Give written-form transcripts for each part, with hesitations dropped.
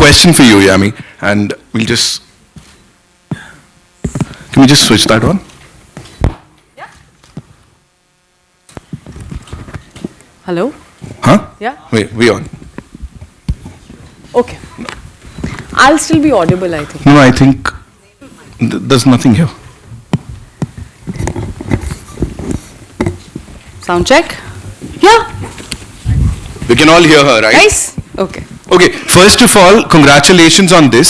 question for you, Yami, and we'll just. Can we just switch that on? Yeah. Hello? Huh? Yeah. Wait, we on. Okay. I'll still be audible, I think. No, I think there's nothing here. Sound check? Yeah. We can all hear her, right? Nice. Okay. Okay, first of all, congratulations on this.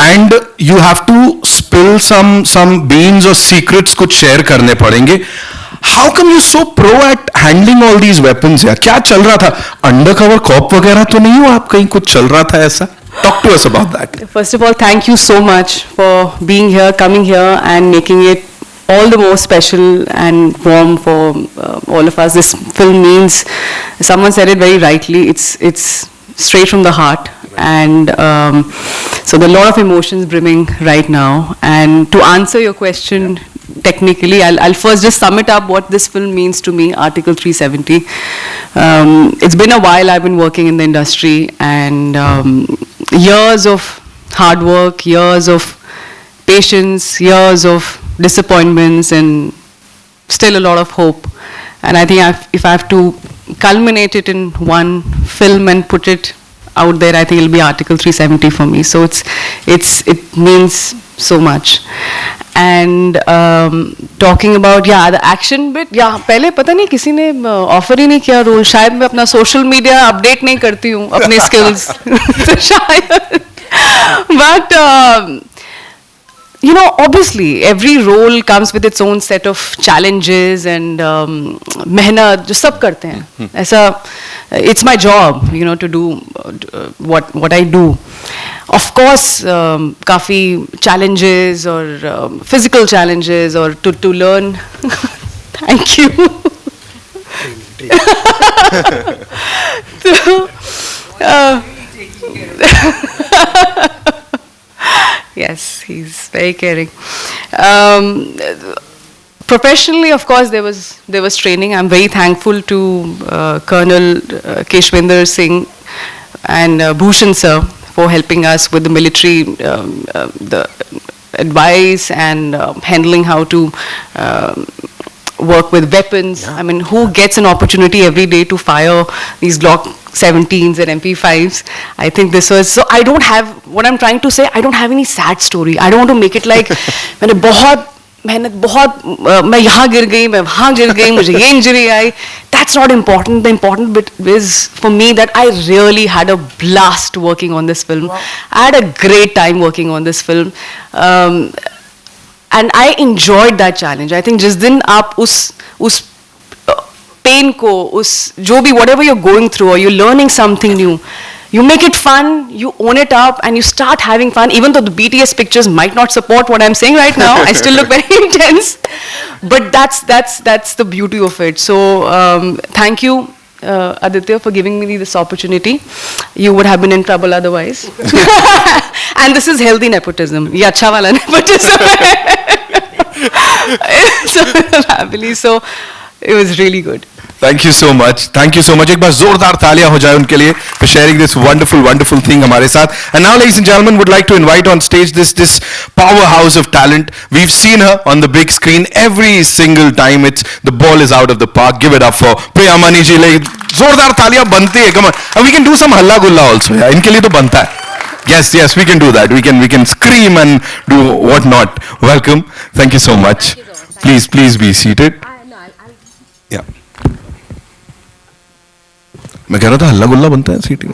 And you have to spill some beans or secrets कुछ share करने पड़ेंगे. How come you're so pro at handling all these weapons यार? क्या चल रहा था? Undercover cop वगैरह तो नहीं हो आप? कहीं कुछ चल रहा था ऐसा? Talk to us about that. First of all, thank you so much for being here, coming here and making it all the more special and warm for all of us. This film means, someone said it very rightly, it's straight from the heart. And so there are a lot of emotions brimming right now. And to answer your question technically, I'll first just sum it up what this film means to me, Article 370. It's been a while I've been working in the industry, and years of hard work, years of patience, years of disappointments, and still a lot of hope. And I think if I have to culminate it in one film and put it out there, I think it'll be Article 370 for me. So it means so much. And talking about the action bit, पहले पता नहीं किसी ने offer ही नहीं किया role. शायद मैं अपना सोशल मीडिया अपडेट नहीं करती हूँ अपने स्किल्स. शायद. But you know, obviously every role comes with its own set of challenges and मेहनत जो सब करते हैं. ऐसा, it's my job, you know, to do what I do. Of course, काफी challenges or physical challenges or to learn. Thank you. Yes, he's very caring. Professionally, of course, there was training. I'm very thankful to Colonel Keshwinder Singh and Bhushan sir for helping us with the military, the advice and handling how to work with weapons. I mean, who gets an opportunity every day to fire these Glock 17s and MP5s? I think this was, so I don't have, what I'm trying to say, I don't have any sad story. I don't want to make it like, मैंने बहुत मेहनत, बहुत मैं यहाँ गिर गई, मैं वहाँ गिर गई, मुझे ये injury I. That's not important. The important bit is for me that I really had a blast working on this film. Wow. I had a great time working on this film. And I enjoyed that challenge. I think जिस दिन आप उस pain को, उस जो भी whatever you're going through or you're learning something new, you make it fun, you own it up, and you start having fun. Even though the BTS pictures might not support what I'm saying right now, I still look very intense. But that's the beauty of it. So thank you, Aditya, for giving me this opportunity. You would have been in trouble otherwise. And this is healthy nepotism. Ye acha wala nepotism. So it was really good. Thank you so much. Thank you so much. एक बार जोरदार तालियां हो जाए उनके लिए for sharing this wonderful thing हमारे साथ. And now, ladies and gentlemen, would like to invite on stage this powerhouse of talent. We've seen her on the big screen every single time. The ball is out of the park. Give it up for Priya ji. जोरदार तालियां बनती है. Come on. And we can do some हल्ला गुल्ला also. Yeah. इनके लिए तो बनता है. Yes, we can do that. We can scream and do what not. Welcome. Thank you so much. Please be seated. Yeah. मैं कह रहा था हल्ला गुल्ला बनता है सीटी.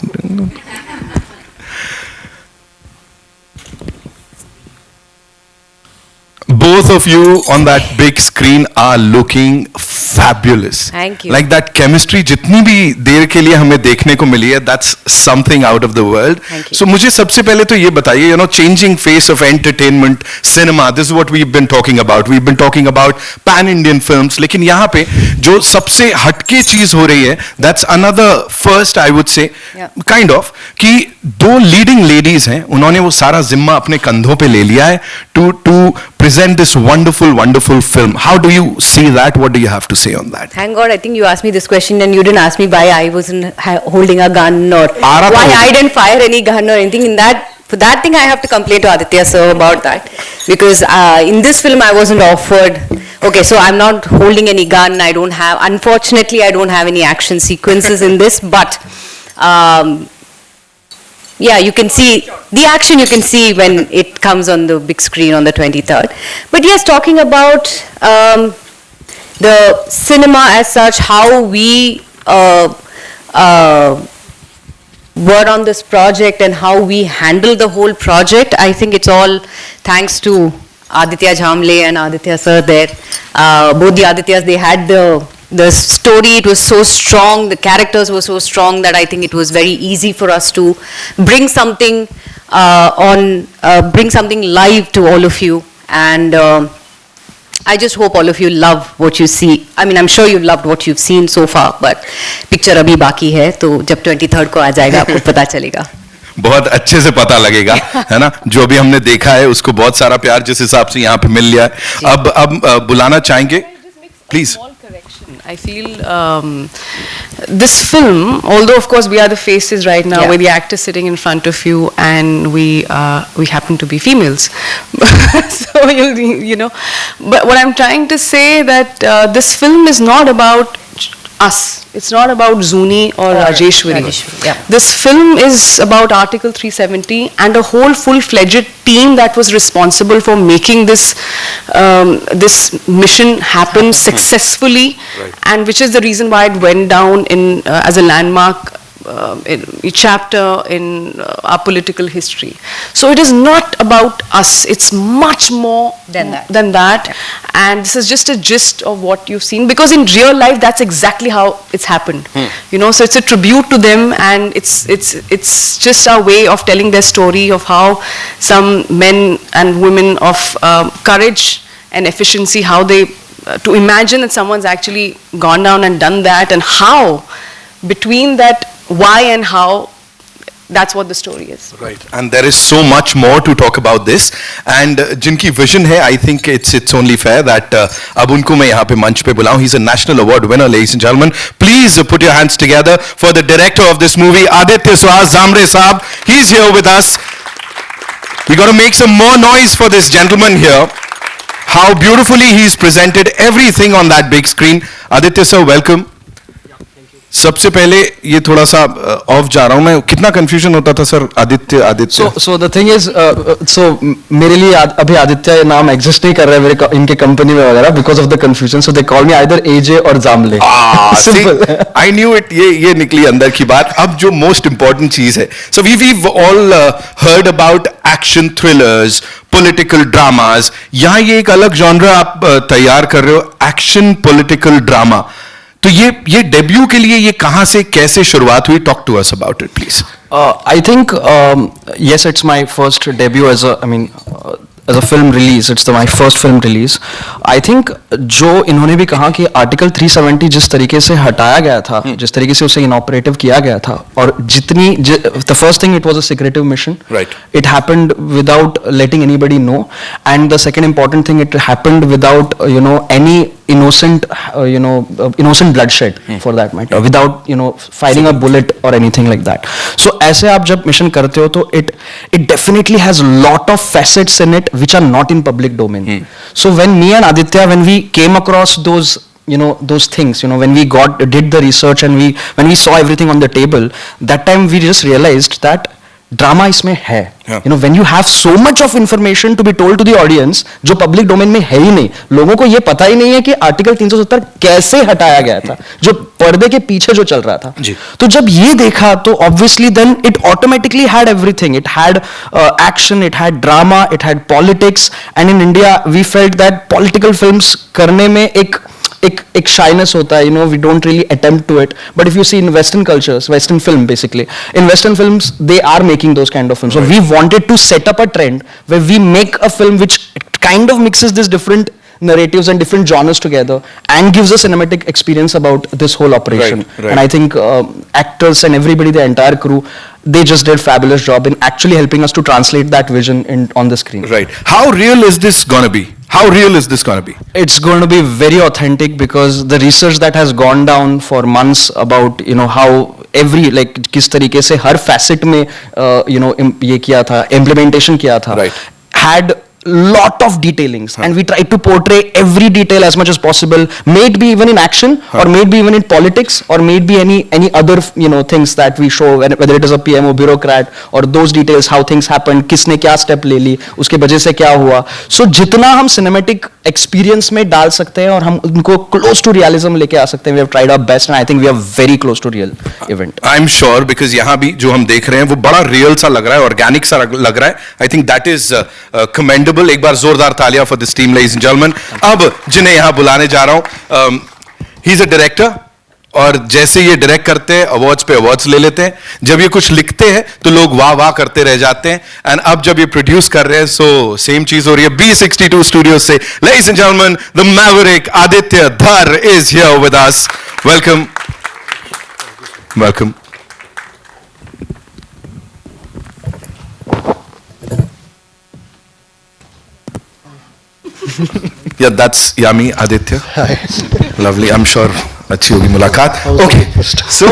Both of you on that big screen are looking fabulous. Thank you. Like that chemistry जितनी भी देर के लिए हमें देखने को मिली है, that's something out of the world. Thank you. So मुझे सबसे पहले तो ये बताइए, you know, changing face of entertainment, cinema. This is what we've been talking about. We've been talking about pan-Indian films. लेकिन यहाँ पे जो सबसे हटके चीज हो रही है, that's another first, I would say, kind of, कि दो leading ladies हैं, उन्होंने वो सारा जिम्मा अपने कंधों पे ले लिया है to present this wonderful, wonderful film. How do you see that? What do you have to say on that? Thank God, I think you asked me this question and you didn't ask me why I wasn't holding a gun or Aara why tha I didn't fire any gun or anything. In that, for that thing, I have to complain to Aditya sir about that, because in this film I wasn't offered. Okay, so I'm not holding any gun. I don't have. Unfortunately, I don't have any action sequences in this, but. Yeah, you can see the action, you can see when it comes on the big screen on the 23rd. But yes, talking about the cinema as such, how we were on this project and how we handled the whole project, I think it's all thanks to Aditya Jhamle and Aditya sir there. Both the Adityas, they had the story, it was so strong, the characters were so strong that I think it was very easy for us to bring something bring something live to all of you. And I just hope all of you love what you see. I mean, I'm sure you loved what you've seen so far, but picture abhi baki hai, तो जब 23rd को आ जाएगा आपको पता चलेगा. बहुत अच्छे से पता लगेगा, है ना? जो भी हमने देखा है उसको बहुत सारा प्यार जिस हिसाब से यहाँ पे मिल लिया है. अब बुलाना चाहेंगे, please. I feel this film, although of course we are the faces right now, we're the actors sitting in front of you, and we happen to be females. So you know, but what I'm trying to say that this film is not about us. It's not about Zuni or Rajeshwari. Yeah. This film is about Article 370 and a whole full-fledged team that was responsible for making this this mission happen successfully, and which is the reason why it went down in as a landmark chapter in our political history. So it is not about us. It's much more than that. And this is just a gist of what you've seen, because in real life that's exactly how it's happened. You know, so it's a tribute to them, and it's just our way of telling their story of how some men and women of courage and efficiency, how they to imagine that someone's actually gone down and done that, and how between that why and how, that's what the story is. Right, and there is so much more to talk about this, and जिनकी vision है, I think it's only fair that अब उनको मैं यहाँ पे मंच पे बुलाऊं. He's a national award winner, ladies and gentlemen. Please put your hands together for the director of this movie, Aditya Suhas Zamre Saab. He's here with us. We got to make some more noise for this gentleman here. How beautifully he's presented everything on that big screen. Aditya sir, welcome. सबसे पहले ये थोड़ा सा of जा रहा हूँ मैं, कितना कंफ्यूजन होता था sir Aditya. So the thing is, so मेरे लिए अभी आदित्य नाम एग्जिस्ट नहीं कर रहा है मेरे इनके कंपनी में वगैरह, because of the confusion, so they call me either AJ or Zamle. Simple. I knew it. ये निकली अंदर की बात. अब जो most important चीज है, so we've all heard about action thrillers, political dramas. यहाँ ये एक अलग genre आप तैयार कर रहे हो, action political drama. तो ये डेब्यू के लिए ये कहां से कैसे शुरुआत हुई? Talk to us about it please. I think yes, it's my first debut as a film release. It's my first film release. I think जो इन्होंने भी कहा कि आर्टिकल 370 जिस तरीके से हटाया गया था, जिस तरीके से उसे इनऑपरेटिव किया गया था, और जितनी the first thing, it was a secretive mission. Right. It happened without letting anybody know, and the second important thing, it happened without any innocent innocent bloodshed for that matter, without firing a bullet or anything like that. So ऐसे आप जब mission करते हो तो it definitely has lot of facets in it which are not in public domain. So when me and Aditya, when we came across those those things, when we did the research and when we saw everything on the table, that time we just realized that drama इसमें है. When you have so much of information to be told to the audience, जो public domain में है ही नहीं, लोगों को ये पता ही नहीं है कि आर्टिकल 370 कैसे हटाया गया था, जो पर्दे के पीछे जो चल रहा था. तो जब ये देखा तो obviously then it automatically had everything. It had action, it had drama, it had politics, and in India we felt that political films करने में एक shyness होता है, we don't really attempt to it. But if you see in Western cultures, Western film basically, in Western films they are making those kind of films. So we wanted to set up a trend where we make a film which kind of mixes this different narratives and different genres together and gives a cinematic experience about this whole operation. Right. And I think actors and everybody, the entire crew, they just did fabulous job in actually helping us to translate that vision on the screen. Right. How real is this gonna be? How real is this gonna be? It's going to be very authentic because the research that has gone down for months about how every किस तरीके से हर facet में ये किया था, implementation किया था, Right. had lot of detailings and we tried to portray every detail as much as possible, may it be even in action or may it be even in politics or may it be any other things that we show, whether it is a PM or bureaucrat or those details, how things happened, किसने क्या step ले ली, उसके वजह से क्या हुआ. So जितना हम cinematic experience में डाल सकते हैं और हम उनको close to realism लेके आ सकते हैं, we have tried our best and I think we are very close to real event. I'm sure because यहाँ भी जो हम देख रहे हैं वो बड़ा real सा लग रहा है, organic सा लग रहा है. I think that is commendable. एक बार जोरदार तालियां for this team, ladies and gentlemen. अब जिन्हें यहाँ बुलाने जा रहा हूँ, he's a director और जैसे ये डायरेक्ट करते हैं अवार्ड्स पे अवार्ड्स ले लेते हैं, जब ये कुछ लिखते हैं तो लोग वाह वाह करते रह जाते हैं, एंड अब जब ये प्रोड्यूस कर रहे हैं सो सेम चीज हो रही है. B62 स्टूडियो से ladies and gentlemen, the maverick Aditya Dhar is here with us. Welcome. Welcome. Yeah, that's Yami, Aditya. Hi. Lovely. I'm sure अच्छी होगी मुलाकात. Okay. So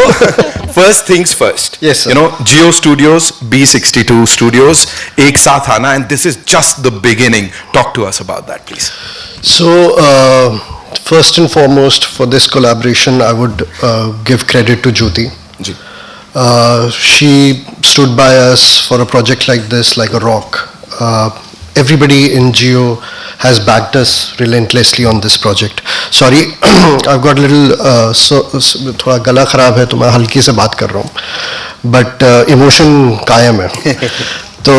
first things first. Yes, sir. You know, Geo Studios, B62 Studios, एक साथ आना, and this is just the beginning. Talk to us about that, please. So, first and foremost, for this collaboration, I would give credit to Jyoti. Ji. She stood by us for a project like this, like a rock. Everybody in Geo has backed us relentlessly on this project. Sorry, I've got a little, थोड़ा गला खराब है तो मैं हल्की से बात कर रहा हूँ, but emotion कायम है. तो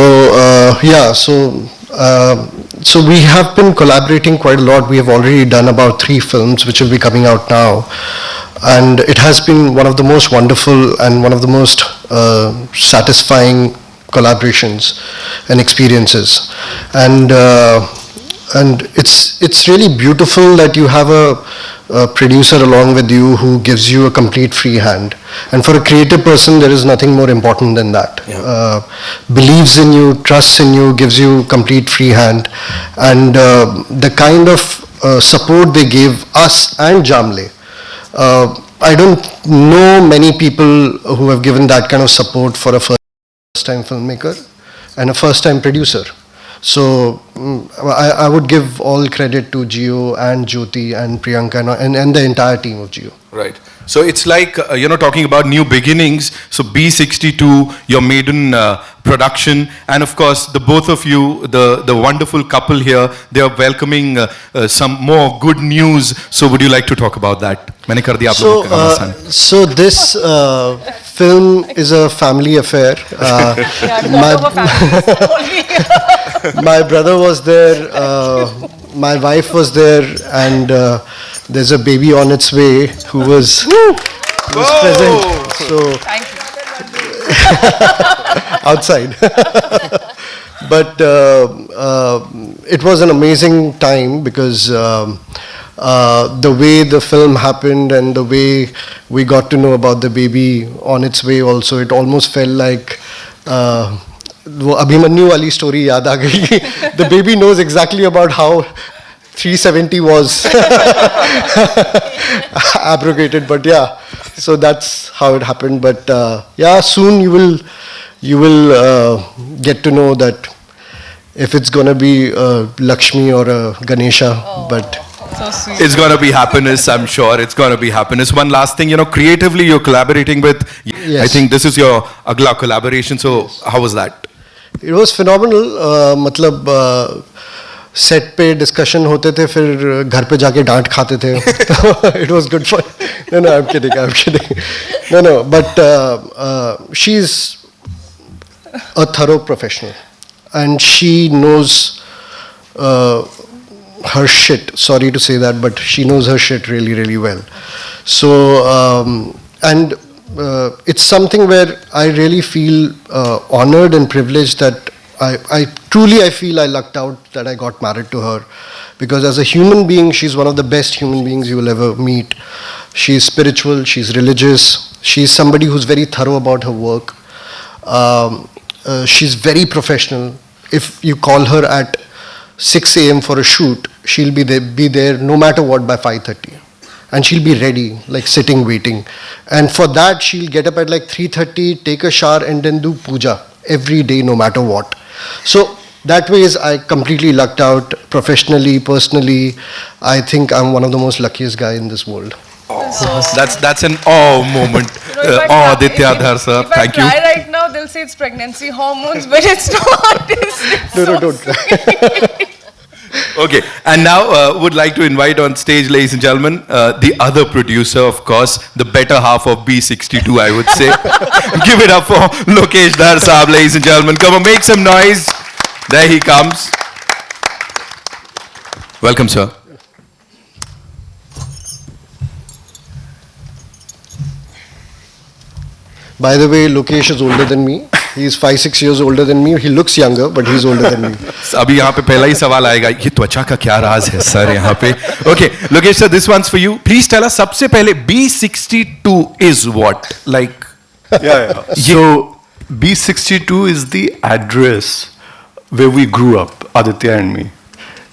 yeah, so we have been collaborating quite a lot. We have already done about 3 films which will be coming out now, and it has been one of the most wonderful and one of the most satisfying collaborations and experiences, and it's really beautiful that you have a producer along with you who gives you a complete free hand, and for a creative person there is nothing more important than that. Believes in you, trusts in you, gives you complete free hand, and the kind of support they gave us and Jamle, I don't know many people who have given that kind of support for a first-time filmmaker and a first-time producer. So I would give all credit to Geo and Jyoti and Priyanka and the entire team of Geo. Right. So it's like, talking about new beginnings. So B62, your maiden production, and of course the both of you, the wonderful couple here, they are welcoming some more good news. So would you like to talk about that? मैंने कर दिया आप लोगों का काम आसान. So this film is a family affair. My brother was there, my wife was there, and there's a baby on its way who was present. So outside. But it was an amazing time because the way the film happened and the way we got to know about the baby on its way also, it almost felt like वो अभिमन्यु वाली story याद आ गई. The baby knows exactly about how 370 was abrogated, but yeah, so that's how it happened. But yeah, soon you will get to know that if it's gonna be a Lakshmi or a Ganesha, but it's going to be happiness, I'm sure. It's going to be happiness. One last thing, creatively you're collaborating with, Yes. I think this is your Agla collaboration. So how was that? it was phenomenal. मतलब set पे discussion होते थे, फिर घर पे जाके डांट खाते थे. It was good for. No, I'm kidding. No, but she's a thorough professional, and she knows her shit. Sorry to say that, but she knows her shit really, really well. So, it's something where I really feel honored and privileged that I truly, I feel I lucked out that I got married to her, because as a human being, she's one of the best human beings you will ever meet. She's spiritual, she's religious, she's somebody who's very thorough about her work. She's very professional. If you call her at 6 a.m. for a shoot, she'll be there no matter what by 5:30. And she'll be ready, like sitting, waiting. And for that, she'll get up at like 3:30, take a shower, and then do puja every day, no matter what. So that way is I completely lucked out professionally, personally. I think I'm one of the most luckiest guy in this world. That's an awe moment. Aditya Dhar sir, thank you. If I cry right now, they'll say it's pregnancy hormones, but it's not. No, don't cry. Okay, and now would like to invite on stage, ladies and gentlemen, the other producer, of course, the better half of B62, I would say. Give it up for Lokesh Dhar Saab, ladies and gentlemen. Come on, make some noise. There he comes. Welcome, sir. By the way, Lokesh is older than me. He's 5-6 years older than me. He looks younger, but he's older than me. अभी यहाँ पे पहला ही सवाल आएगा, ये त्वचा का क्या राज है सर यहाँ पे? Okay, Lokesh sir, this one's for you. Please tell us, सबसे पहले B62 is what? Like, Yeah. So B62 is the address where we grew up, Aditya and me.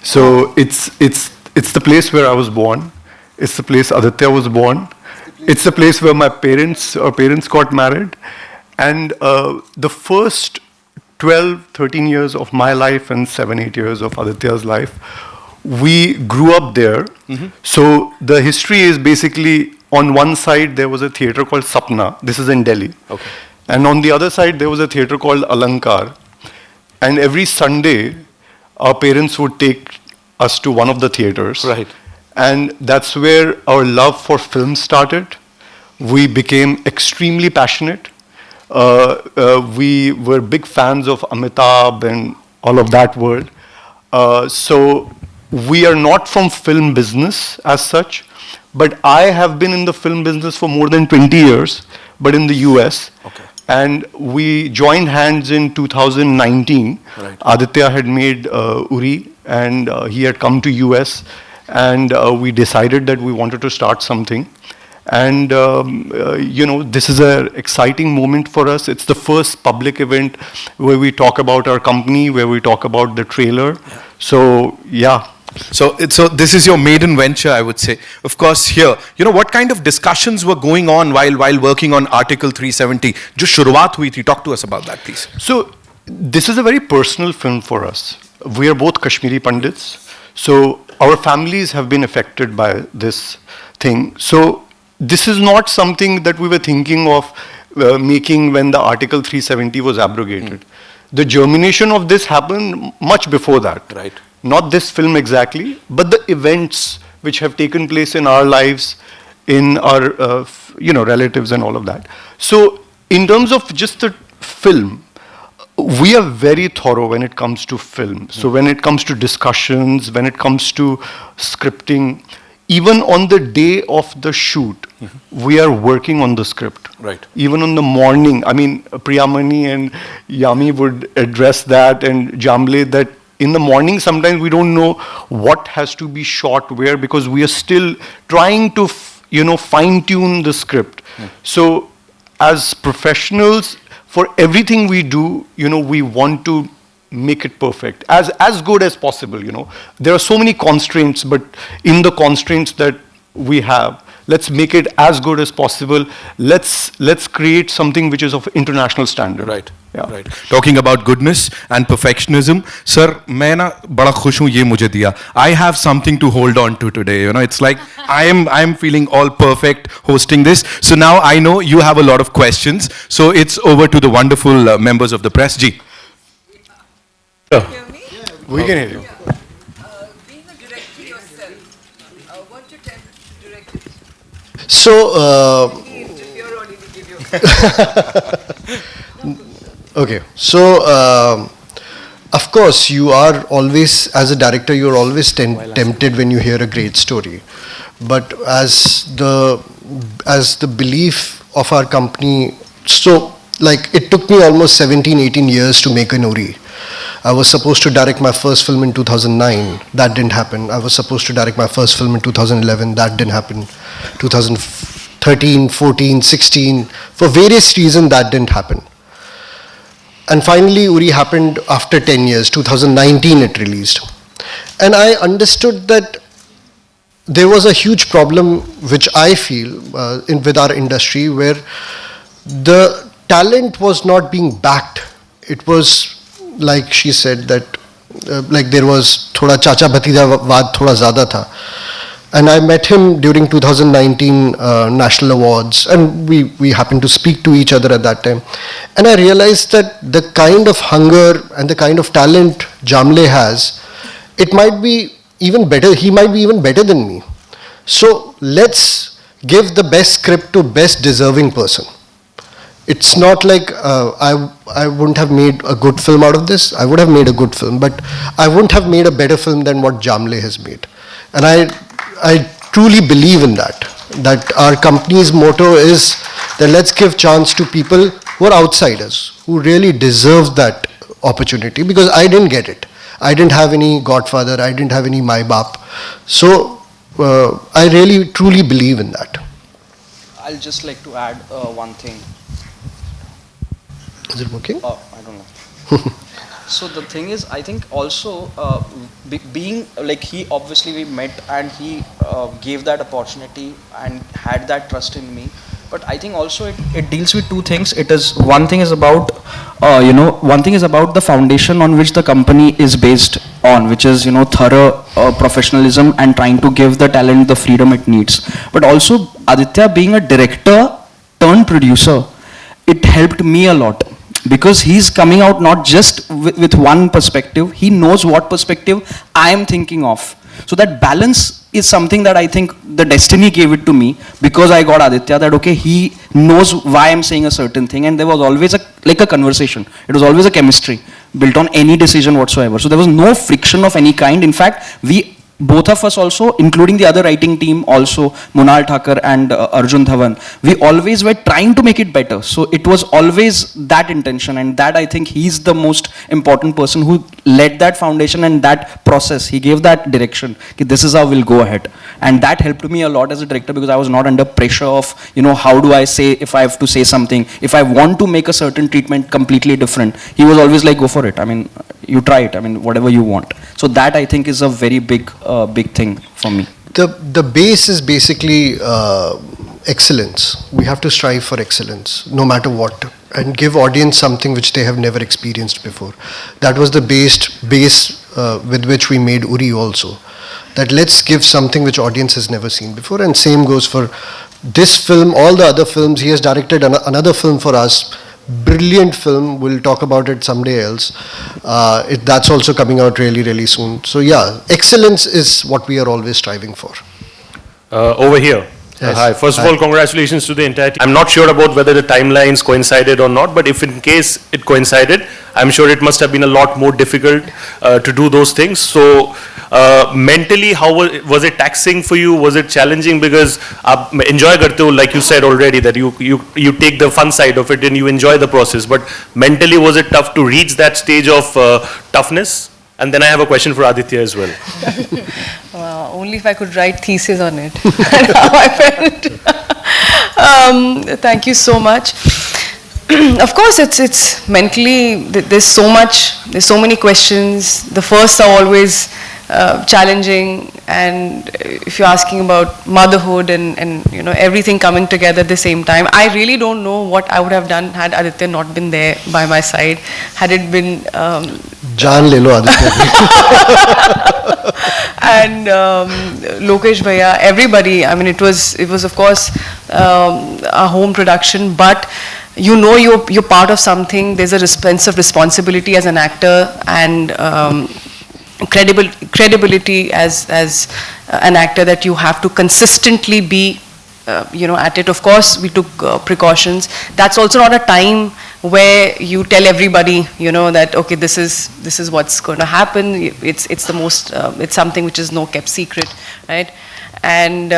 So it's the place where I was born. It's the place Aditya was born. It's the place where our parents got married. And the first 12, 13 years of my life and 7, 8 years of Aditya's life, we grew up there. So the history is basically, on one side there was a theater called Sapna. This is in Delhi. Okay. And on the other side there was a theater called Alankar. And every Sunday, our parents would take us to one of the theaters. Right. And that's where our love for film started. We became extremely passionate. We were big fans of Amitabh and all of that world. So we are not from film business as such, but I have been in the film business for more than 20 years, but in the US. Okay. And we joined hands in 2019. Right. Aditya had made Uri, and he had come to US, and we decided that we wanted to start something. And this is an exciting moment for us. It's the first public event where we talk about our company, where we talk about the trailer. So yeah. So this is your maiden venture, I would say. Of course, here, what kind of discussions were going on while working on Article 370? जो शुरुआत हुई थी, talk to us about that, please. So this is a very personal film for us. We are both Kashmiri Pandits, so our families have been affected by this thing. So this is not something that we were thinking of making when the Article 370 was abrogated. The germination of this happened much before that. Right. Not this film exactly, but the events which have taken place in our lives, in our relatives and all of that. So in terms of just the film, we are very thorough when it comes to film. So when it comes to discussions, when it comes to scripting, even on the day of the shoot, we are working on the script. Right. Even on the morning, I mean, Priya and Yami would address that, and Jamle, that in the morning sometimes we don't know what has to be shot where, because we are still trying to fine tune the script. So as professionals, for everything we do, we want to make it perfect, as good as possible. There are so many constraints, but in the constraints that we have, let's make it as good as possible. Let's create something which is of international standard. Right. Yeah. Right. Talking about goodness and perfectionism, sir, मैं ना बड़ा खुश हूँ ये मुझे दिया. I have something to hold on to today. It's like I am feeling all perfect hosting this. So now I know you have a lot of questions. So it's over to the wonderful members of the press. Ji. We can hear you. Being a director yourself, what you tend to direct it? So, Interfere or give you? okay, so of course you are always, as a director, you are always tempted when you hear a great story. But as the belief of our company, so like it took me almost 17, 18 years to make an Uri. I was supposed to direct my first film in 2009. That didn't happen. I was supposed to direct my first film in 2011. That didn't happen. 2013, 14, 16. For various reasons, that didn't happen. And finally, Uri happened after 10 years. 2019 it released. And I understood that there was a huge problem, which I feel with our industry, where the talent was not being backed. It was, like she said, that like there was thoda chacha bhatija vaad thoda zyada tha. And I met him during 2019 National Awards, and we happened to speak to each other at that time. And I realized that the kind of hunger and the kind of talent Jamle has, it might be even better. He might be even better than me. So let's give the best script to best deserving person. It's not like I wouldn't have made a good film out of this. I would have made a good film, but I wouldn't have made a better film than what Jamle has made. And I truly believe in that our company's motto is that let's give chance to people who are outsiders, who really deserve that opportunity, because I didn't get it. I didn't have any godfather, I didn't have any my baap. So I really truly believe in that. I'll just like to add one thing. Is it working? I don't know. So the thing is, I think also being like he obviously we met and he gave that opportunity and had that trust in me. But I think also it deals with two things. It is one thing is about one thing is about the foundation on which the company is based on, which is thorough professionalism and trying to give the talent the freedom it needs. But also Aditya being a director turned producer, it helped me a lot. Because he's coming out not just with one perspective, he knows what perspective I am thinking of. So that balance is something that I think the destiny gave it to me, because I got Aditya, that okay, he knows why I'm saying a certain thing, and there was always a conversation. It was always a chemistry built on any decision whatsoever. So there was no friction of any kind. In fact, both of us also, including the other writing team also, Munal Thakur and Arjun Dhawan, we always were trying to make it better. So it was always that intention, and that I think he's the most important person who led that foundation and that process. He gave that direction, okay, this is how we'll go ahead. And that helped me a lot as a director, because I was not under pressure of, how do I say, if I have to say something, if I want to make a certain treatment completely different. He was always like, go for it. I mean, you try it. I mean, whatever you want. So that I think is a very big thing for me. The base is basically excellence. We have to strive for excellence, no matter what, and give audience something which they have never experienced before. That was the base with which we made Uri also. That let's give something which audience has never seen before, and same goes for this film, all the other films. He has directed another film for us. Brilliant film. We'll talk about it someday else. That's also coming out really, really soon. So yeah, excellence is what we are always striving for. Over here. Yes. Hi. First of all, congratulations to the entire team. I'm not sure about whether the timelines coincided or not, but if in case it coincided, I'm sure it must have been a lot more difficult to do those things. So mentally, how was it taxing for you? Was it challenging? Because enjoy karte ho, like you said already, that you take the fun side of it and you enjoy the process. But mentally, was it tough to reach that stage of toughness? And then I have a question for Aditya as well. Only if I could write thesis on it. How I felt. Thank you so much. Of course, it's mentally, there's so many questions. The firsts are always challenging, and if you're asking about motherhood and everything coming together at the same time, I really don't know what I would have done had Aditya not been there by my side. Had it been Jaan le lo Aditya. and Lokesh Bhaiya, everybody. I mean, it was of course a home production, but you're part of something. There's a sense of responsibility as an actor, and credibility as an actor, that you have to consistently be at it. Of course, we took precautions. That's also not a time where you tell everybody, that okay, this is what's going to happen. It's the most, it's something which is no kept secret, right? And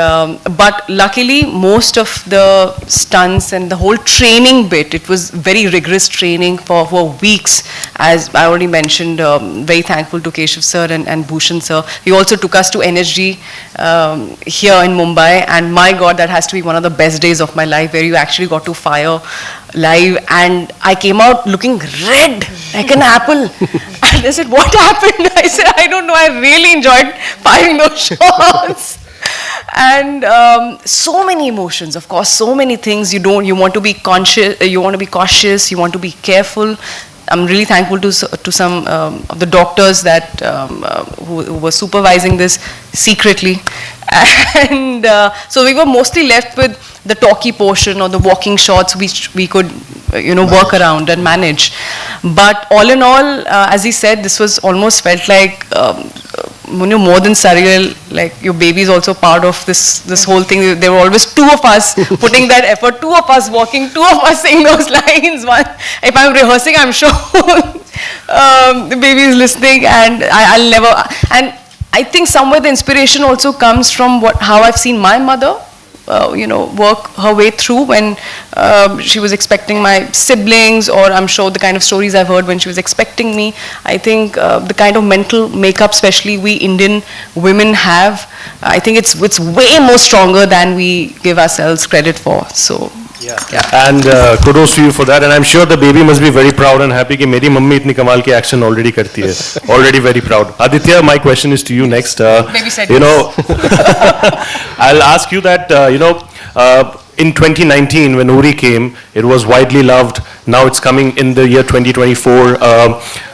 but luckily, most of the stunts and the whole training bit, it was very rigorous training for weeks. As I already mentioned, very thankful to Keshav sir and Bhushan sir. He also took us to NSG here in Mumbai, and my God, that has to be one of the best days of my life, where you actually got to fire live, and I came out looking red like an apple. And they said, "What happened?" I said, "I don't know. I really enjoyed firing those shots." And so many emotions, of course, so many things. You want to be conscious, you want to be cautious, you want to be careful. I'm really thankful to some of the doctors that who were supervising this secretly. And so we were mostly left with the talkie portion or the walking shots which we could work around and manage. But all in all, as he said, this was almost felt like more than surreal. Like your baby is also part of this whole thing. There were always two of us putting that effort, two of us walking, two of us saying those lines. One, if I'm rehearsing, I'm sure the baby is listening, and I'll never. And I think somewhere the inspiration also comes from how I've seen my mother, work her way through when she was expecting my siblings, or I'm sure the kind of stories I've heard when she was expecting me. I think the kind of mental makeup, especially we Indian women have, I think it's way more stronger than we give ourselves credit for. So. Yeah. And kudos to you for that, and I'm sure the baby must be very proud and happy कि मेरी mummy इतनी कमाल की action already करती है. Already very proud. Aditya, my question is to you next. Baby said I'll ask you that, in 2019 when Uri came, it was widely loved. Now it's coming in the year 2024.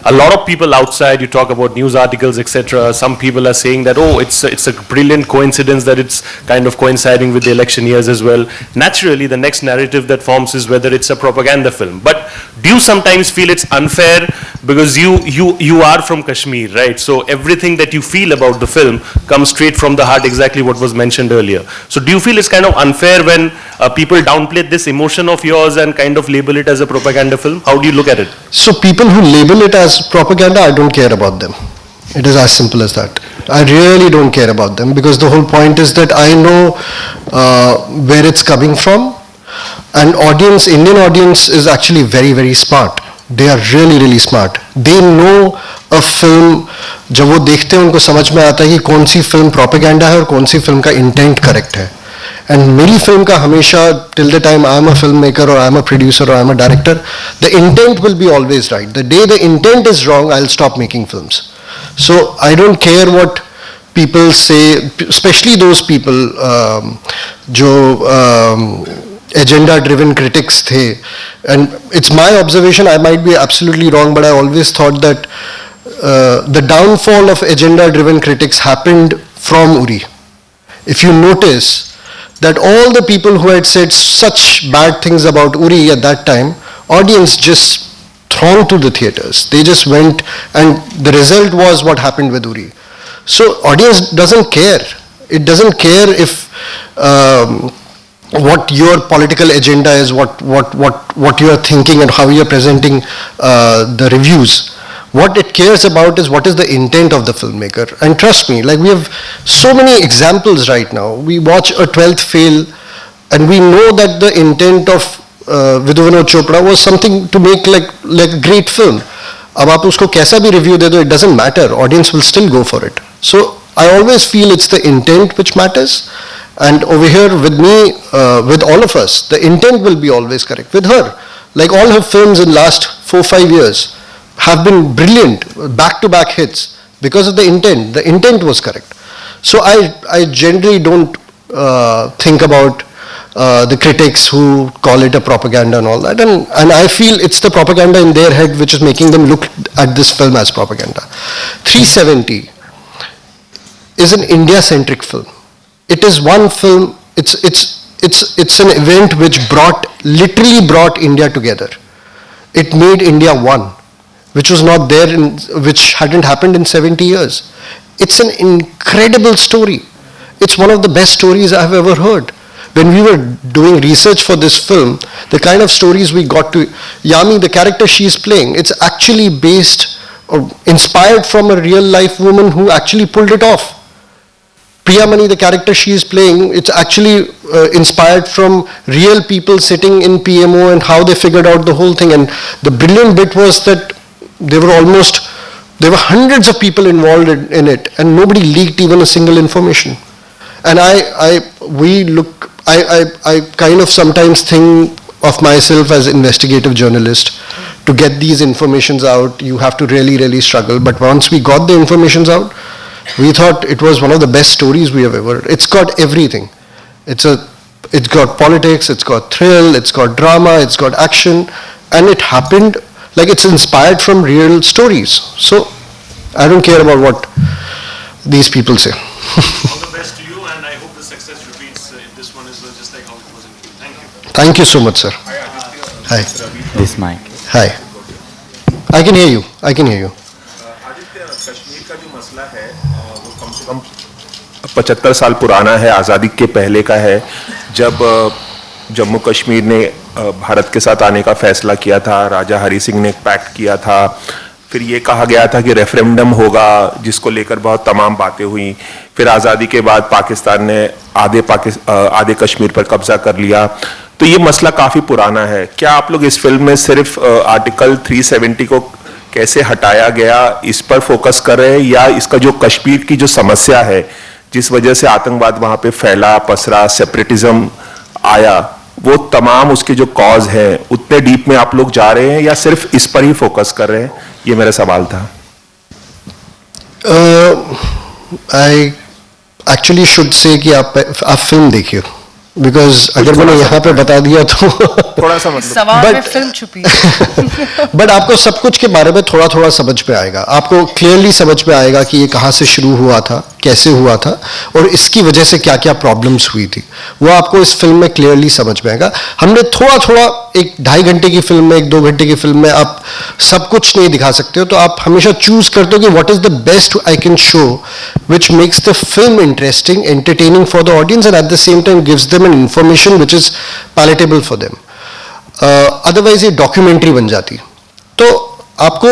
A lot of people outside, you talk about news articles, etc. Some people are saying that, oh, it's a brilliant coincidence that it's kind of coinciding with the election years as well. Naturally, the next narrative that forms is whether it's a propaganda film. But do you sometimes feel it's unfair because you are from Kashmir, right? So everything that you feel about the film comes straight from the heart, exactly what was mentioned earlier. So do you feel it's kind of unfair when people downplay this emotion of yours and kind of label it as a propaganda film? How do you look at it? So people who label it as propaganda, I don't care about them. It is as simple as that. I really don't care about them, because the whole point is that I know where it's coming from, and Indian audience is actually very, very smart. They are really, really smart. They know a film, जब वो देखते हैं उनको समझ में आता है कि कौन सी फिल्म प्रोपेगेंडा है और कौन सी फिल्म का इंटेंट करेक्ट है. And मेरी फिल्म का हमेशा, till the time I am a filmmaker or I am a producer or I am a director, the intent will be always right. The day the intent is wrong, I'll stop making films. So I don't care what people say, especially those people जो agenda-driven critics थे. And it's my observation, I might be absolutely wrong, but I always thought that the downfall of agenda-driven critics happened from Uri. If you notice that all the people who had said such bad things about Uri at that time, audience just thronged to the theaters. They just went, and the result was what happened with Uri. So audience doesn't care. It doesn't care if what your political agenda is, what you are thinking and how you are presenting the reviews. What it cares about is what is the intent of the filmmaker. And trust me, like we have so many examples right now. We watch a 12th Fail and we know that the intent of Vidhu Vinod Chopra was something to make like a great film. अब आप उसको कैसा भी review दे दो, it doesn't matter. Audience will still go for it. So I always feel it's the intent which matters. And over here with me, with all of us, the intent will be always correct. With her, like all her films in last 4-5 years have been brilliant, back-to-back hits, because of the intent. The intent was correct. So I generally don't think about the critics who call it a propaganda and all that. And I feel it's the propaganda in their head which is making them look at this film as propaganda. 370 is an India-centric film. It is one film, it's an event which literally brought India together. It made India one, which was not there, which hadn't happened in 70 years. It's an incredible story. It's one of the best stories I've ever heard. When we were doing research for this film, the kind of stories we got to, Yami, the character she's playing, it's actually based or inspired from a real life woman who actually pulled it off. Priya Mani, the character she is playing, it's actually inspired from real people sitting in PMO and how they figured out the whole thing. And the brilliant bit was that there were hundreds of people involved in it, and nobody leaked even a single information. And I kind of sometimes think of myself as investigative journalist. To get these informations out, you have to really, really struggle. But once we got the informations out, we thought it was one of the best stories we have ever. It's got everything. It's got politics, it's got thrill, it's got drama, it's got action, and it happened like it's inspired from real stories. So I don't care about what these people say. All the best to you, and I hope the success repeats in this one as well, just like how it was in two. Thank you. Thank you so much, sir. Hi. This mic. Hi. I can hear you. I can hear you. Aditya, Kashmir का जो मसला है वो कम से कम 75 साल पुराना है, आज़ादी के पहले का है, जब जम्मू कश्मीर ने भारत के साथ आने का फैसला किया था, राजा हरि सिंह ने एक पैक्ट किया था, फिर ये कहा गया था कि रेफरेंडम होगा जिसको लेकर बहुत तमाम बातें हुई, फिर आज़ादी के बाद पाकिस्तान ने आधे कश्मीर पर कब्जा कर लिया। तो ये मसला काफ़ी पुराना है। क्या आप लोग इस फिल्म में सिर्फ आर्टिकल 370 को कैसे हटाया गया इस पर फोकस कर रहे हैं, या इसका जो कश्मीर की जो समस्या है जिस वजह से आतंकवाद वहाँ पे फैला, पसरा, सेपरेटिज्म आया, वो तमाम उसके जो कॉज हैं उतने डीप में आप लोग जा रहे हैं या सिर्फ इस पर ही फोकस कर रहे हैं? ये मेरा सवाल था। I actually should say कि आप फिल्म देखिए, बिकॉज अगर मैंने यहाँ पे बता दिया तो थोड़ा सा मतलब सवाल में फिल्म छुपी है। बट आपको सब कुछ के बारे में थोड़ा थोड़ा समझ में आएगा, आपको क्लियरली समझ में आएगा कि ये कहाँ से शुरू हुआ था, कैसे हुआ था, और इसकी वजह से क्या क्या प्रॉब्लम्स हुई थी, वो आपको इस फिल्म में क्लियरली समझ में आएगा। हमने थोड़ा थोड़ा एक 2.5 घंटे की फिल्म में, 1-2 घंटे की फिल्म में आप सब कुछ नहीं दिखा सकते हो, तो आप हमेशा चूज करते हो कि what is the best I can show which makes the film interesting, entertaining for the audience and at the same time gives them an information which is palatable for them. Otherwise ये documentary बन जाती। तो आपको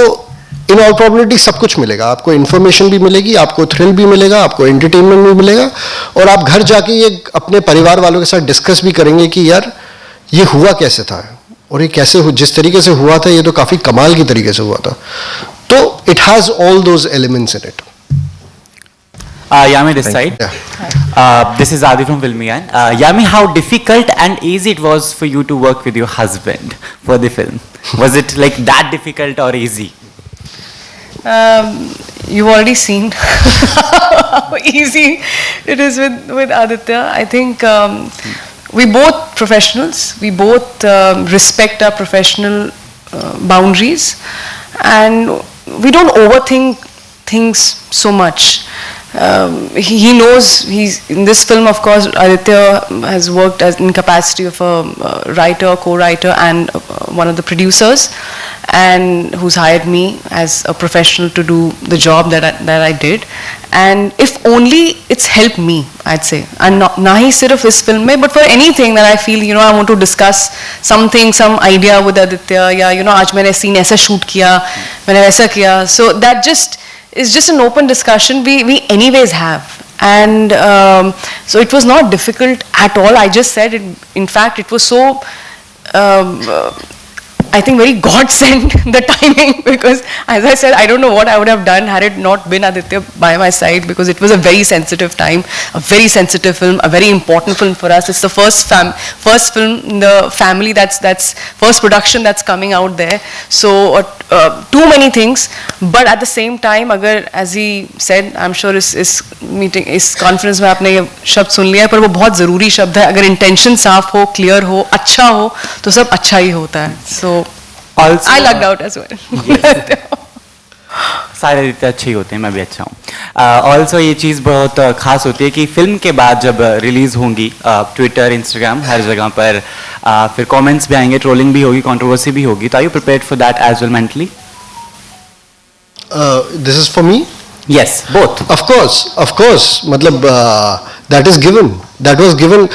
in all probability सब कुछ मिलेगा, आपको information भी मिलेगी, आपको थ्रिल भी मिलेगा, आपको एंटरटेनमेंट भी मिलेगा, और आप घर जाके ये अपने परिवार वालों के साथ डिस्कस भी करेंगे कि यार ये हुआ कैसे था, और ये कैसे जिस तरीके से हुआ था ये तो काफी कमाल की तरीके से हुआ था। तो it has all those elements in it. Yami, this side. This is Adi from Filmian. Yami, how difficult and easy it was for you to work with your husband for the film? Was it like that difficult or easy? You've already seen how easy it is with Aditya. I think we both professionals. We both respect our professional boundaries, and we don't overthink things so much. He knows he's in this film. Of course, Aditya has worked as in capacity of a writer, co-writer, and one of the producers, and who's hired me as a professional to do the job that I did. And if only it's helped me, I'd say, and na hi sirf is film mein, but for anything that I feel, I want to discuss something, some idea with Aditya, या आज मैंने scene ऐसा shoot किया, मैंने वैसा किया, so that just is just an open discussion we anyways have, and so it was not difficult at all. I just said it, in fact it was so I think very God sent the timing, because as I said, I don't know what I would have done had it not been Aditya by my side, because it was a very sensitive time, a very sensitive film, a very important film for us. It's the first film in the family, that's first production that's coming out there. So too many things, but at the same time, agar, as he said, I'm sure इस meeting, इस conference में आपने ये शब्द सुन लिया है, पर वो बहुत ज़रूरी शब्द है। अगर intention साफ हो, clear हो, अच्छा हो, तो सब अच्छा ही होता है। So Also, I lucked out as well. सारे रिश्ते अच्छे ही होते हैं, मैं भी अच्छा हूँ। ऑल्सो ये चीज़ बहुत खास होती है कि फिल्म के बाद जब रिलीज होंगी, ट्विटर, इंस्टाग्राम, हर जगह पर फिर कमेंट्स भी आएंगे, ट्रोलिंग भी होगी, कंट्रोवर्सी भी होगी, तो are you prepared for that as well mentally? This is for me? Yes, both. Of course. मतलब that is given. That was given.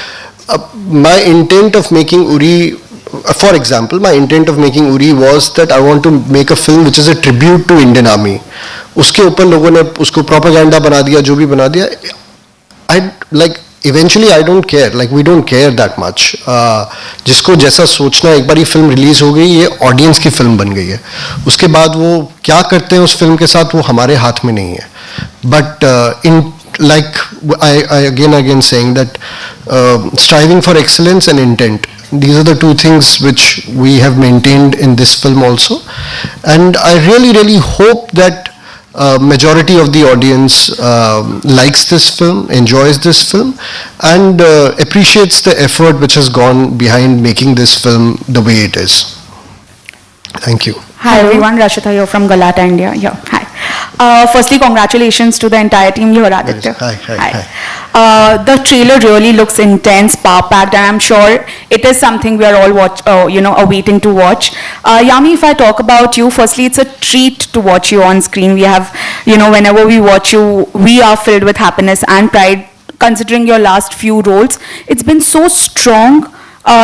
My intent of making Uri, for example, my intent of making Uri was that I want to make a film which is a tribute to Indian Army. उसके ऊपर लोगों ने उसको propaganda बना दिया, जो भी बना दिया. like eventually I don't care, like we don't care that much. जिसको जैसा सोचना, एक बार ये फिल्म रिलीज हो गई, ये ऑडियंस की फिल्म बन गई है. उसके बाद वो क्या करते हैं उस फिल्म के साथ वो हमारे हाथ में नहीं है. But in like I again saying that striving for excellence and intent, these are the two things which we have maintained in this film also, and I really hope that majority of the audience likes this film, enjoys this film, and appreciates the effort which has gone behind making this film the way it is. Thank you. Hi everyone, Rashita here from Galata, India. Yeah, hi. Firstly, congratulations to the entire team here, Aditya. Hi. The trailer really looks intense, power-packed, and I'm sure it is something we are all awaiting to watch. Yami, if I talk about you, firstly, it's a treat to watch you on screen. We have, whenever we watch you, we are filled with happiness and pride. Considering your last few roles, it's been so strong.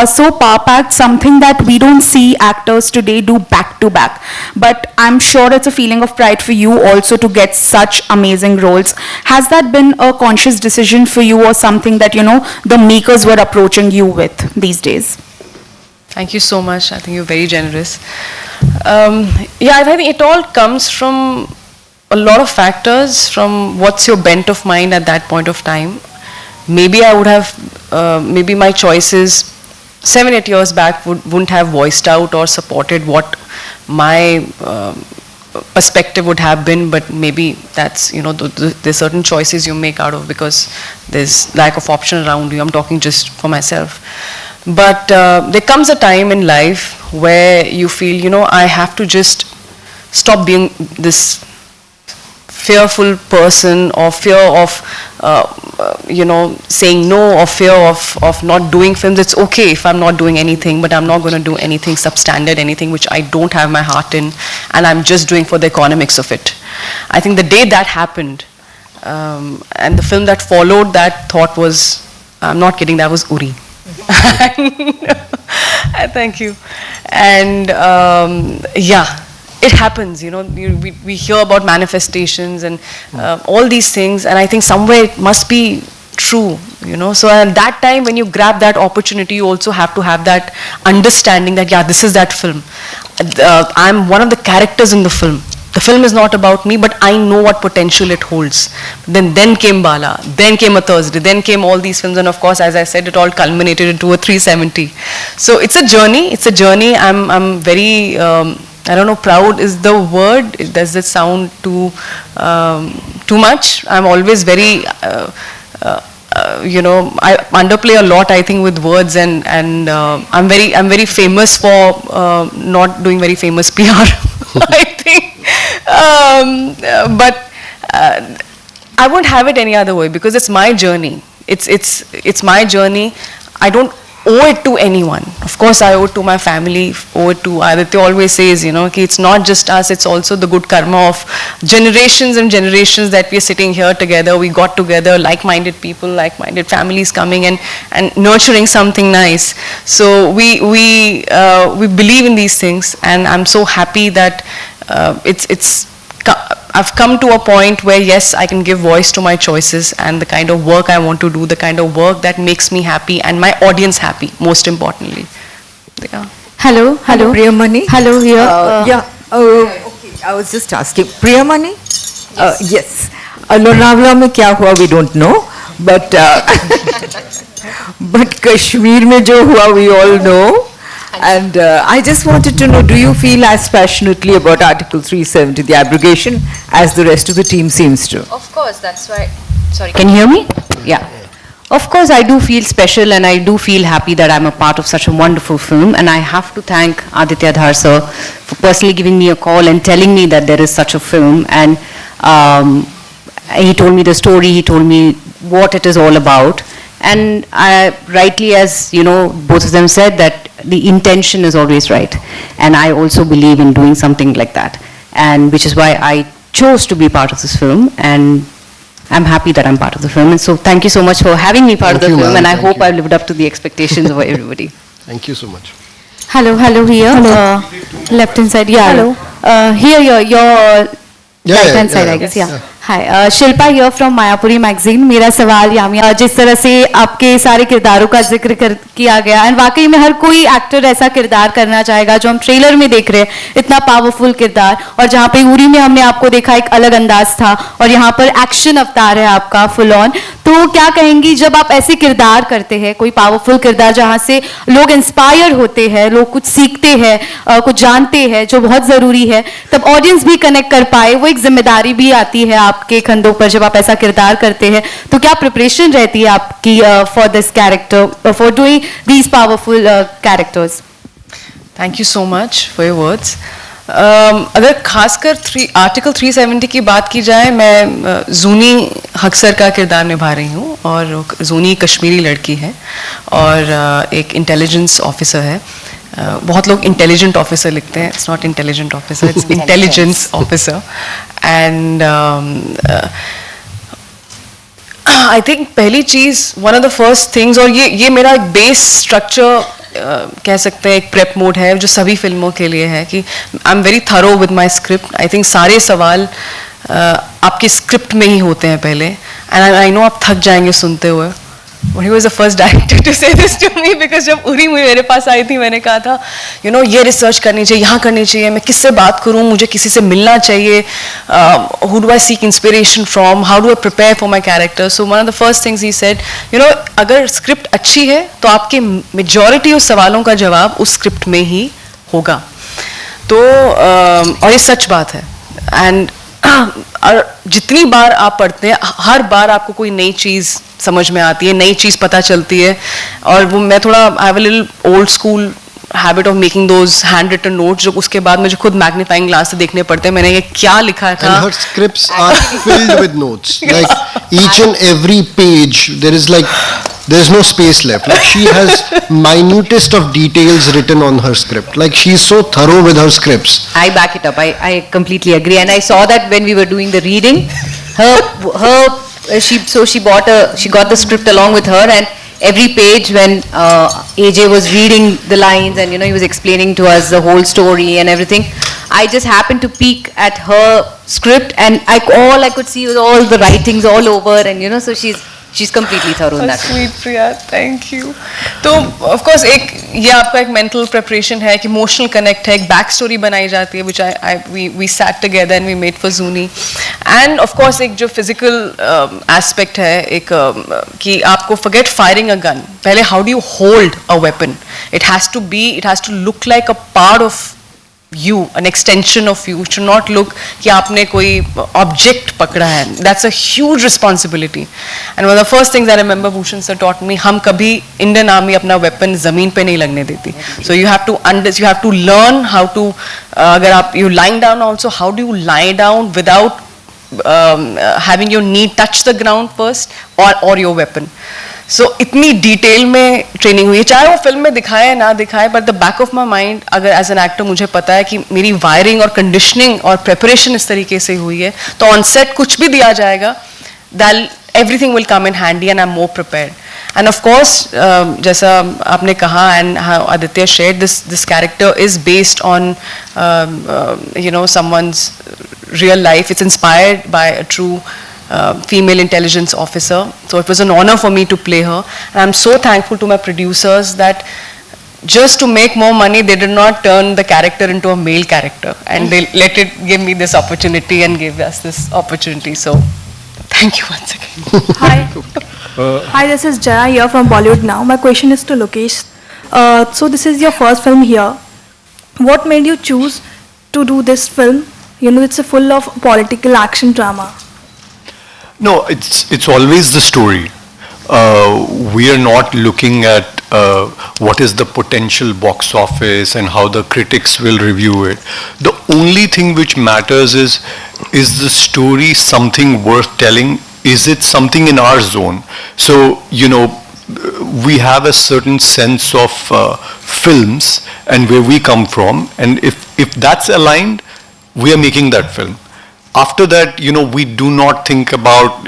So power-packed, something that we don't see actors today do back-to-back. But I'm sure it's a feeling of pride for you also to get such amazing roles. Has that been a conscious decision for you, or something that, the makers were approaching you with these days? Thank you so much. I think you're very generous. I think it all comes from a lot of factors, from what's your bent of mind at that point of time. Maybe I would have, maybe my choices 7-8 years back wouldn't have voiced out or supported what my perspective would have been, but maybe that's, there's certain choices you make out of because there's lack of option around you. I'm talking just for myself. But there comes a time in life where you feel, I have to just stop being this fearful person, or fear of saying no, or fear of not doing films. It's okay if I'm not doing anything, but I'm not going to do anything substandard, anything which I don't have my heart in, and I'm just doing for the economics of it. I think the day that happened, and the film that followed that thought was, I'm not kidding, that was Uri. Thank you. And it happens, we hear about manifestations and all these things, and I think somewhere it must be true, So at that time, when you grab that opportunity, you also have to have that understanding that, this is that film. I'm one of the characters in the film. The film is not about me, but I know what potential it holds. Then came Bala, then came A Thursday, then came all these films, and of course, as I said, it all culminated into a 370. So it's a journey. I'm very, I don't know, proud is the word. Does it sound too much? I'm always very, I underplay a lot, I think, with words, and I'm very famous for not doing very famous PR, I think. But I won't have it any other way, because it's my journey. It's my journey. I don't owe it to anyone. Of course, I owe it to my family, owe it to Aditya. Always says, it's not just us, it's also the good karma of generations and generations that we're sitting here together. We got together, like-minded people, like-minded families coming and nurturing something nice. So we believe in these things, and I'm so happy that I've come to a point where, yes, I can give voice to my choices and the kind of work I want to do, the kind of work that makes me happy and my audience happy, most importantly. Yeah. Hello, Priyamani. Hello, here. Okay, I was just asking. Priyamani? Yes. Lonavala mein kya hua, we don't know, but but Kashmir mein jo hua, we all know. And I just wanted to know, do you feel as passionately about Article 370, the abrogation, as the rest of the team seems to? Of course, that's why. Sorry, can you hear me? Yeah. Of course, I do feel special, and I do feel happy that I'm a part of such a wonderful film. And I have to thank Aditya Dhar sir for personally giving me a call and telling me that there is such a film. And he told me the story, he told me what it is all about. And I, rightly, as both of them said, that the intention is always right. And I also believe in doing something like that. And which is why I chose to be part of this film. And I'm happy that I'm part of the film. And so thank you so much for having me part of the film. And I hope I've lived up to the expectations of everybody. Thank you so much. Hello, here. Left hand side, yeah. Hello. Here, your right hand side, I guess, yeah. Hi Shilpa here from Mayapuri magazine. मेरा सवाल यामी, जिस तरह से आपके सारे किरदारों का जिक्र किया गया एंड वाकई में हर कोई एक्टर ऐसा किरदार करना चाहेगा जो हम ट्रेलर में देख रहे हैं, इतना पावरफुल किरदार. और जहाँ पे उरी में हमने आपको देखा एक अलग अंदाज था और यहाँ पर एक्शन अवतार है आपका फुल ऑन. तो क्या कहेंगी जब आप ऐसे किरदार करते हैं, कोई पावरफुल किरदार जहाँ से लोग इंस्पायर होते हैं, लोग कुछ सीखते हैं, कुछ जानते हैं जो बहुत ज़रूरी है, तब ऑडियंस भी कनेक्ट कर पाए, वो एक जिम्मेदारी भी आती है आपके कंधों पर जब आप ऐसा किरदार करते हैं. तो क्या प्रिपरेशन रहती है आपकी for this character, for doing these powerful characters? Thank you so much for your words. अगर खासकर आर्टिकल 370 की बात की जाए, मैं जूनी हक्सर का किरदार निभा रही हूँ और जूनी कश्मीरी लड़की है और एक इंटेलिजेंस ऑफिसर है. बहुत लोग इंटेलिजेंट ऑफिसर लिखते हैं, it's not intelligent officer, it's intelligence officer. And I think पहली चीज़, one of the first things, और ये मेरा एक बेस स्ट्रक्चर कह सकते हैं, एक प्रेप मोड है जो सभी फिल्मों के लिए है कि I am very thorough with my script. I think सारे सवाल आपकी स्क्रिप्ट में ही होते हैं पहले, एंड आई नो आप थक जाएंगे सुनते हुए. But he was the first director to say this to me because जब उरी मेरे पास आई थी, मैंने कहा था you know ये रिसर्च करनी चाहिए, यहाँ करनी चाहिए, मैं किससे बात करूँ, मुझे किसी से मिलना चाहिए, who do I seek inspiration from, how do I prepare for my character. So one of the first things he said, you know अगर स्क्रिप्ट अच्छी है तो आपके मेजॉरिटी उस सवालों का जवाब उस स्क्रिप्ट में ही होगा. तो और ये सच बात है. एंड जितनी बार आप पढ़ते हैं, हर बार आपको कोई नई चीज़ समझ में आती है, नई चीज़ पता चलती है. और वो मैं थोड़ा I have a little old school habit of making those handwritten notes, जो उसके बाद मुझे खुद मैग्नीफाइंग ग्लास से देखने पड़ते हैं मैंने ये क्या लिखा था. And her scripts are filled with notes. Like each and every page, there is no space left. Like she has minutest of details written on her script. Like she is so thorough with her scripts. I back it up. I completely agree, and I saw that when we were doing the reading. She got the script along with her, and every page when AJ was reading the lines and he was explaining to us the whole story and everything, I just happened to peek at her script, and all I could see was all the writings all over, and so she's completely thorough in that. Sweet Priya, thank you. तो of course ये आपका एक mental preparation है, एक emotional connect है, एक back story बनाई जाती है, which we sat together and we made for Zuni. And of course एक जो physical aspect है, एक कि आपको forget firing a gun, पहले how do you hold a weapon? It has to look like a part of you, an extension of you. It should not look कि आपने कोई object पकड़ा है. That's a huge responsibility. And one of the first things I remember Bhushan sir taught me, हम कभी Indian Army अपना weapon ज़मीन पे नहीं लगने देती. So you have to learn how to, अगर आप you lying down also, how do you lie down without having your knee touch the ground first or your weapon. So इतनी detail में ट्रेनिंग हुई है, चाहे वो फिल्म में दिखाए या ना दिखाए, but the back of my mind अगर एज एन एक्टर मुझे पता है कि मेरी वायरिंग और कंडीशनिंग और प्रिपरेशन इस तरीके से हुई है, तो ऑन सेट कुछ भी दिया जाएगा, that everything will come in handy and I am more prepared. End of course जैसा आपने कहा and Aditya shared, this character is based on someone's real life. It's inspired by a true female intelligence officer. So it was an honor for me to play her. And I'm so thankful to my producers that just to make more money, they did not turn the character into a male character. And they give me this opportunity and give us this opportunity. So thank you once again. Hi. Hi, this is Jaya here from Bollywood Now. My question is to Lokesh. So this is your first film here. What made you choose to do this film? It's a full of political action drama. No, it's always the story. We are not looking at what is the potential box office and how the critics will review it. The only thing which matters is the story something worth telling? Is it something in our zone? So, we have a certain sense of films and where we come from, and if that's aligned, we are making that film. After that, we do not think about,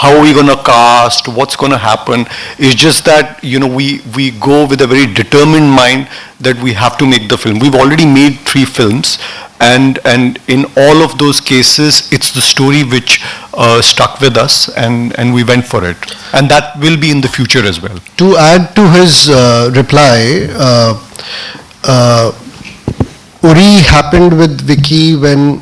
how are we going to cast, what's going to happen. It's just that, we go with a very determined mind that we have to make the film. We've already made 3 films, and in all of those cases, it's the story which stuck with us, and we went for it, and that will be in the future as well. To add to his reply, Uri happened with Vicky when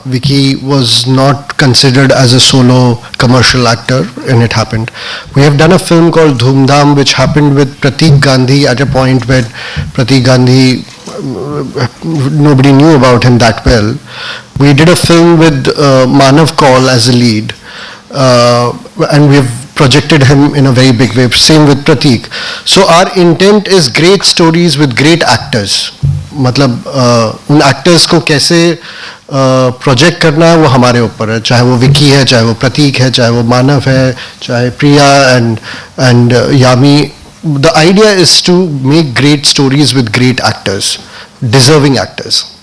Vicky was not considered as a solo commercial actor, and it happened. We have done a film called Dhoom Dham, which happened with Pratik Gandhi at a point when Pratik Gandhi, nobody knew about him that well. We did a film with Manav Kaul as a lead, and we have projected him in a very big way. Same with Pratik. So our intent is great stories with great actors. मतलब उन actors को कैसे project करना है वो हमारे ऊपर है, चाहे वो विकी है, चाहे वो प्रतीक है, चाहे वो मानव है, चाहे प्रिया and Yami. The idea is to make great stories with great actors, deserving actors.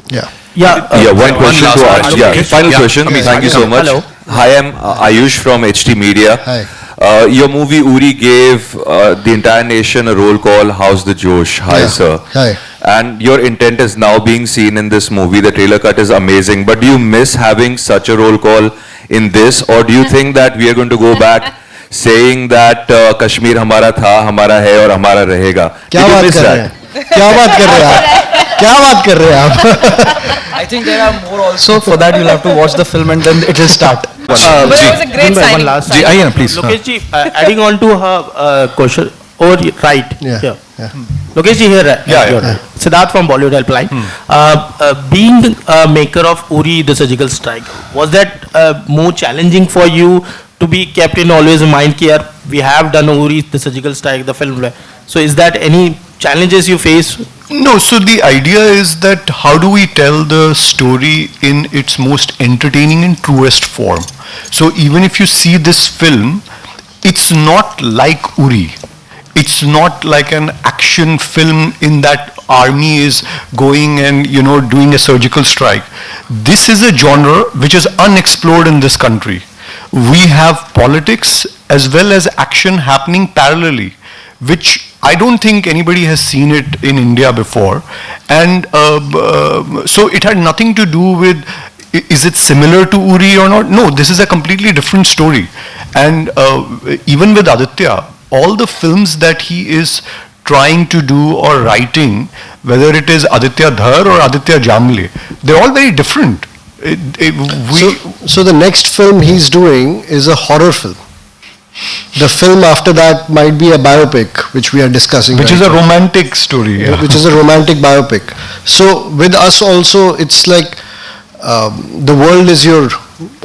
Yeah. One question to ask. Final question. Thank you so much. Hello. Hi, I'm Ayush from HT Media. Hi. Your movie Uri gave the entire nation a roll call, How's the Josh? Hi, Yeah. sir. Hi. And your intent is now being seen in this movie. The trailer cut is amazing. But do you miss having such a roll call in this? Or do you think that we are going to go back saying that Kashmir hamara tha, hamara hai aur hamara rahega? क्या बात कर रहे हैं? क्या बात कर रहे हैं आप? क्या बात कर रहे हैं आप? I think there are more also. For that, you'll have to watch the film and then it will start. But it was a great signing. One last जी आइए ना please. Lokesh ji, adding on to her question, right Yeah. here. Yeah. Lokesh ji here. Yeah. Siddharth from Bollywood Helpline. Being a maker of Uri the Surgical Strike, was that more challenging for you to be kept in always in mind कि यार we have done Uri the Surgical Strike, the film. So is that any challenges you face? No, so the idea is that how do we tell the story in its most entertaining and truest form? So even if you see this film, it's not like Uri. It's not like an action film in that army is going and, you know, doing a surgical strike. This is a genre which is unexplored in this country. We have politics as well as action happening parallelly, which I don't think anybody has seen it in India before. And so it had nothing to do with, is it similar to Uri or not? No, this is a completely different story. And even with Aditya, all the films that he is trying to do or writing, whether it is Aditya Dhar or Aditya Jamle, they're all very different. So the next film he's doing is a horror film. The film after that might be a biopic, which we are discussing. Which right is a now. romantic story. Yeah. Which is a romantic biopic. So with us also, it's like the world is your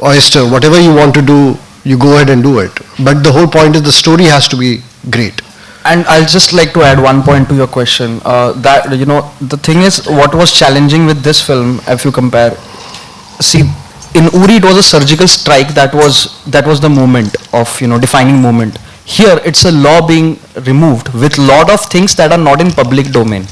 oyster. Whatever you want to do, you go ahead and do it. But the whole point is the story has to be great. And I'll just like to add one point to your question. That, you know, the thing is, what was challenging with this film, if you compare, see, in Uri it was a surgical strike that was the moment of, you know, defining moment. Here it's a law being removed with lot of things that are not in public domain.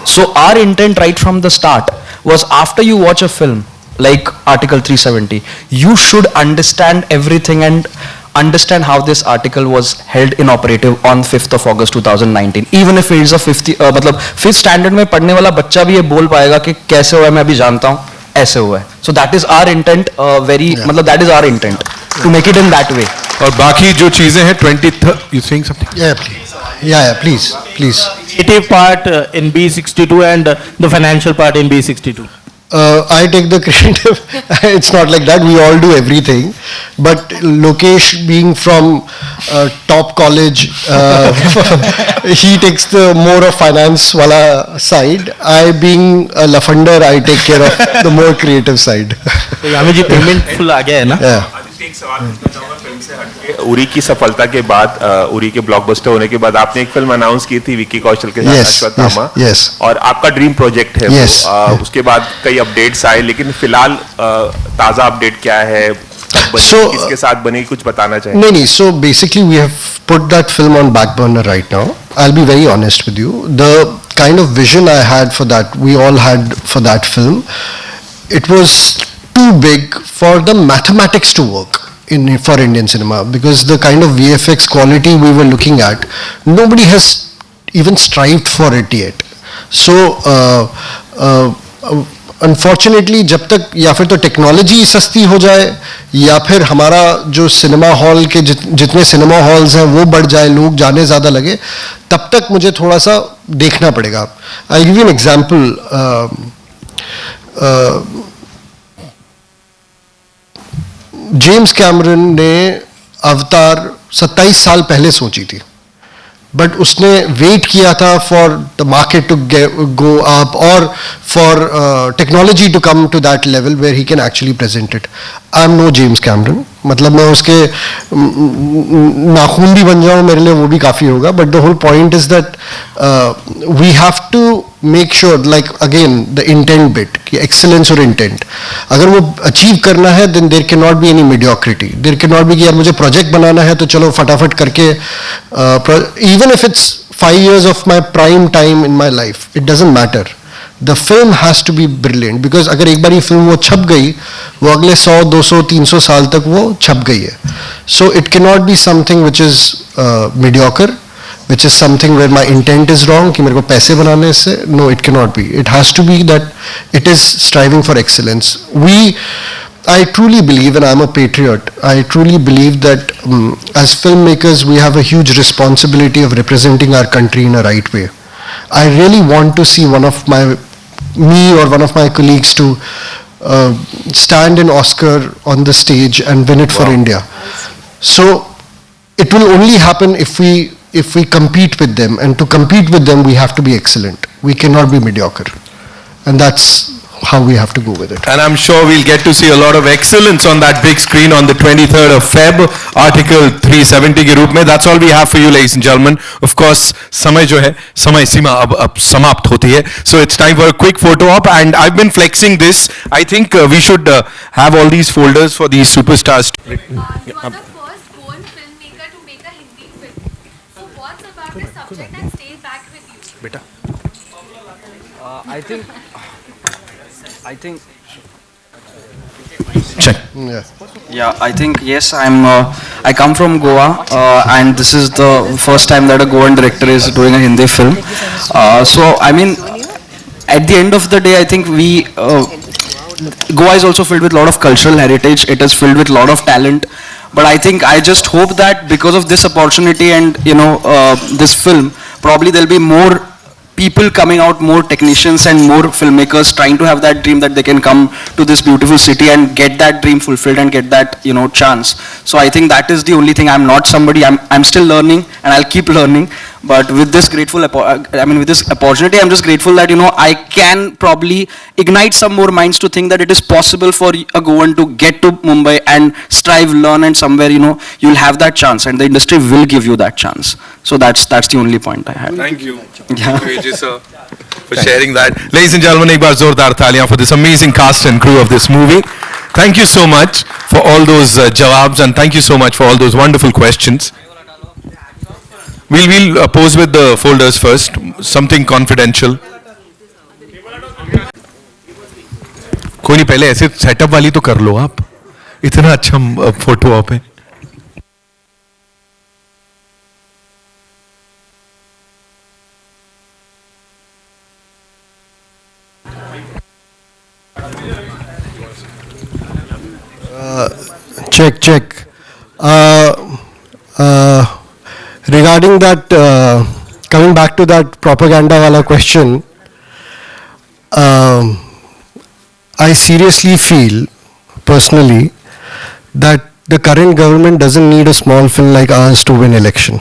So our intent right from the start was, after you watch a film like Article 370, you should understand everything and understand how this article was held inoperative on 5th of August 2019. Even if it is a 5th standard में पढ़ने वाला बच्चा भी ये बोल पाएगा कि कैसे हुआ है, मैं अभी जानता हूँ ऐसे हुआ है. So that is our intent, that is our intent to make it in that way. और बाकी जो चीजें हैं 23rd, you saying something? Yeah, please. Yeah, please. Creative part in B62 and the financial part in B62. I take the creative. It's not like that. We all do everything. But Lokesh, being from top college, he takes the more of finance wala side. I, being a lafunder, I take care of the more creative side. So Yami ji, payment full आ गया है ना? Yeah. एक सवाल पूछना चाहूंगा film से हटके, उरी की सफलता के बाद, उरी के ब्लॉकबस्टर होने के बाद आपने एक फिल्म अनाउंस की थी विक्की कौशल के साथ, अश्वत्थामा, और आपका ड्रीम प्रोजेक्ट है वो, उसके बाद कई अपडेट्स आए, लेकिन फिलहाल ताजा अपडेट क्या है, किसके साथ बनी, कुछ बताना चाहिए? नहीं, so basically we have put that film on back burner right now. I'll be very honest with you. The kind of vision I had for that, we all had for that film, it was too big for the mathematics to work for Indian cinema, because the kind of VFX quality we were looking at, nobody has even strived for it yet. So unfortunately जब तक या फिर तो technology सस्ती हो जाए या फिर हमारा जो सिनेमा हॉल के जितने सिनेमा हॉल्स हैं वो बढ़ जाए, लोग जाने ज़्यादा लगे, तब तक मुझे थोड़ा सा देखना पड़ेगा. I give you an example. James Cameron ने अवतार 27 साल पहले सोची थी, बट उसने वेट किया था for the market to go up और for technology to come to that level where he can actually present it. I am no James Cameron, मतलब मैं उसके नाखून भी बन जाऊं मेरे लिए वो भी काफ़ी होगा. But the whole point is that we have to make sure, like again the intent bit, कि एक्सेलेंस और इंटेंट अगर वो अचीव करना है then there can not be any mediocrity. There can not be कि यार मुझे प्रोजेक्ट बनाना है तो चलो फटाफट करके, even if it's 5 years of my prime time in my life, it doesn't matter. The film has to be brilliant, because अगर एक बार ये फिल्म वो छप गई, वो अगले 100, 200, 300 साल तक वो छप गई है. So it cannot be something which is mediocre, which is something where my intent is wrong, कि मेरे को पैसे बनाने से. No, it cannot be. It has to be that it is striving for excellence. I truly believe, and I'm a patriot, I truly believe that as filmmakers we have a huge responsibility of representing our country in a right way. I really want to see me or one of my colleagues to stand an Oscar on the stage and win it for India. So it will only happen if we compete with them, and to compete with them we have to be excellent. We cannot be mediocre, and that's how we have to go with it. And I'm sure we'll get to see a lot of excellence on that big screen on the 23rd of Feb, Article 370 के रूप में. That's all we have for you, ladies and gentlemen. Of course, समय जो है, समय सीमा अब समाप्त होती है. So it's time for a quick photo op, and I've been flexing this. I think we should have all these folders for these superstars. You are the first Goan filmmaker to make a Hindi film. So what's about the subject that stays back with you? Beta. I think. Check. Yeah, I think yes. I come from Goa, and this is the first time that a Goan director is doing a Hindi film. So I mean, at the end of the day, I think Goa is also filled with a lot of cultural heritage. It is filled with a lot of talent. But I think I just hope that because of this opportunity and this film, probably there'll be more people coming out, more technicians and more filmmakers trying to have that dream that they can come to this beautiful city and get that dream fulfilled and get that chance. So I think that is the only thing. I'm not somebody, I'm still learning and I'll keep learning. But with this with this opportunity, I'm just grateful that I can probably ignite some more minds to think that it is possible for a Goan to get to Mumbai and strive, learn, and somewhere you'll have that chance, and the industry will give you that chance. So that's the only point I had. Thank you. Thank you, AJ sir, for sharing that. Ladies and gentlemen, एक बार जोरदार तालियां for this amazing cast and crew of this movie. Thank you so much for all those jawabs, and thank you so much for all those wonderful questions. We'll pose with the folders first. Something confidential. कोई नहीं, पहले ऐसे setup वाली तो कर लो आप. इतना अच्छा फोटो आप है. Check. Regarding that, coming back to that propaganda wala question, I seriously feel, personally, that the current government doesn't need a small film like ours to win election.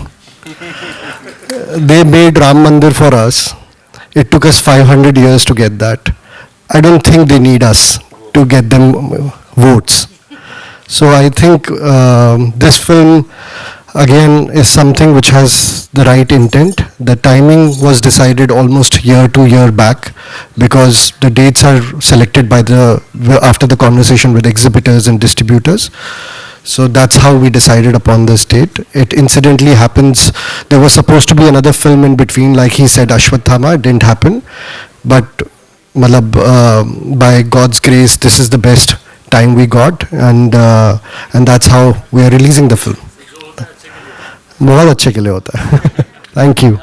They made Ram Mandir for us. It took us 500 years to get that. I don't think they need us to get them votes. So I think this film, again, is something which has the right intent. The timing was decided almost year back, because the dates are selected after the conversation with exhibitors and distributors. So that's how we decided upon this date. It incidentally happens, there was supposed to be another film in between, like he said, Ashwathama. It didn't happen. But by God's grace, this is the best time we got, and that's how we are releasing the film. बहुत अच्छे के लिए होता है. Thank you.